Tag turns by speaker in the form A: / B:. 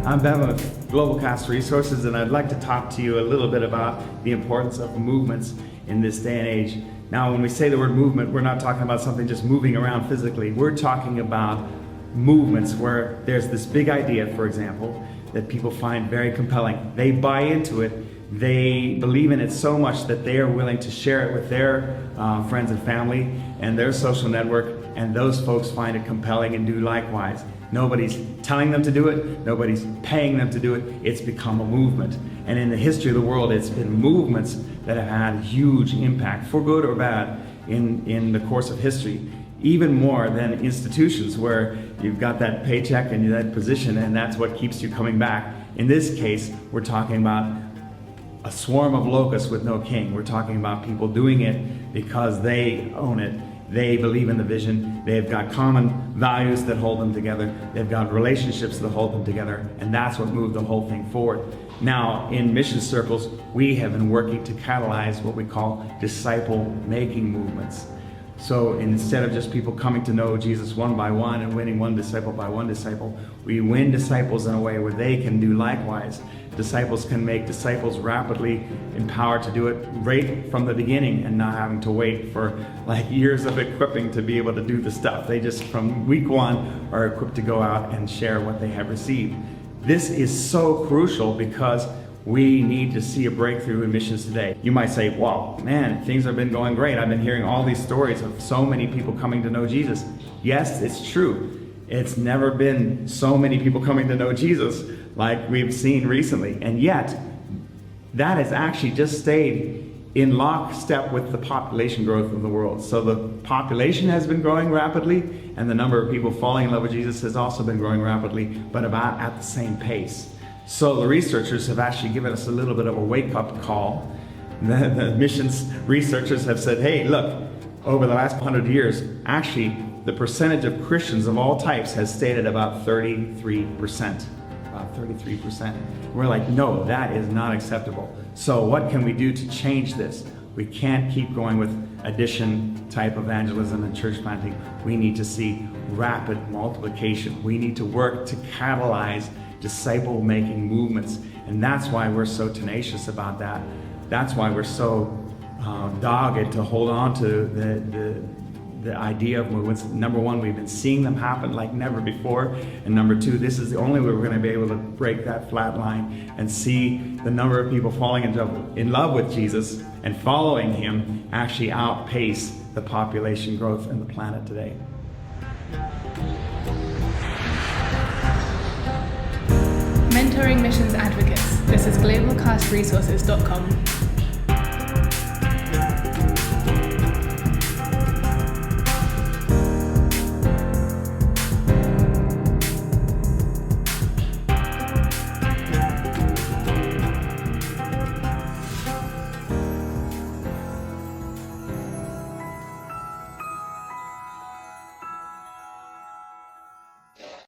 A: I'm Ben with Global Cast Resources, and I'd like to talk to you a little bit about the importance of movements in this day and age. Now, when we say the word movement, we're not talking about something just moving around physically. We're talking about movements where there's this big idea, for example, that people find very compelling. They buy into it. They believe in it so much that they are willing to share it with their friends and family and their social network, and those folks find it compelling and do likewise. Nobody's telling them to do it, nobody's paying them to do it. It's become a movement. And in the history of the world, it's been movements that have had huge impact, for good or bad, in the course of history. Even more than institutions where you've got that paycheck and that position, and that's what keeps you coming back. In this case, we're talking about a swarm of locusts with no king. We're talking about people doing it because they own it. They believe in the vision. They've got common values that hold them together. They've got relationships that hold them together. And that's what moved the whole thing forward. Now, in mission circles, we have been working to catalyze what we call disciple-making movements. So instead of just people coming to know Jesus one by one and winning one disciple by one disciple, we win disciples in a way where they can do likewise. Disciples can make disciples rapidly empowered to do it right from the beginning and not having to wait for like years of equipping to be able to do the stuff. They just from week one are equipped to go out and share what they have received. This is so crucial because we need to see a breakthrough in missions today. You might say, wow, man, things have been going great. I've been hearing all these stories of so many people coming to know Jesus. Yes, it's true. It's never been so many people coming to know Jesus like we've seen recently. And yet, that has actually just stayed in lockstep with the population growth of the world. So the population has been growing rapidly, and the number of people falling in love with Jesus has also been growing rapidly, but about at the same pace. So the researchers have actually given us a little bit of a wake-up call. The missions researchers have said, hey, look, over the last 100 years, actually, the percentage of Christians of all types has stayed at about 33%. About 33%. We're like, no, that is not acceptable. So what can we do to change this? We can't keep going with addition-type evangelism and church planting. We need to see rapid multiplication. We need to work to catalyze disciple-making movements, and that's why we're so tenacious about that. That's why we're so dogged to hold on to the idea of movements. Number one, we've been seeing them happen like never before, and number two, this is the only way we're going to be able to break that flat line and see the number of people falling in love with Jesus and following him actually outpace the population growth in the planet today.
B: Mentoring Missions Advocates. This is globalcastresources.com.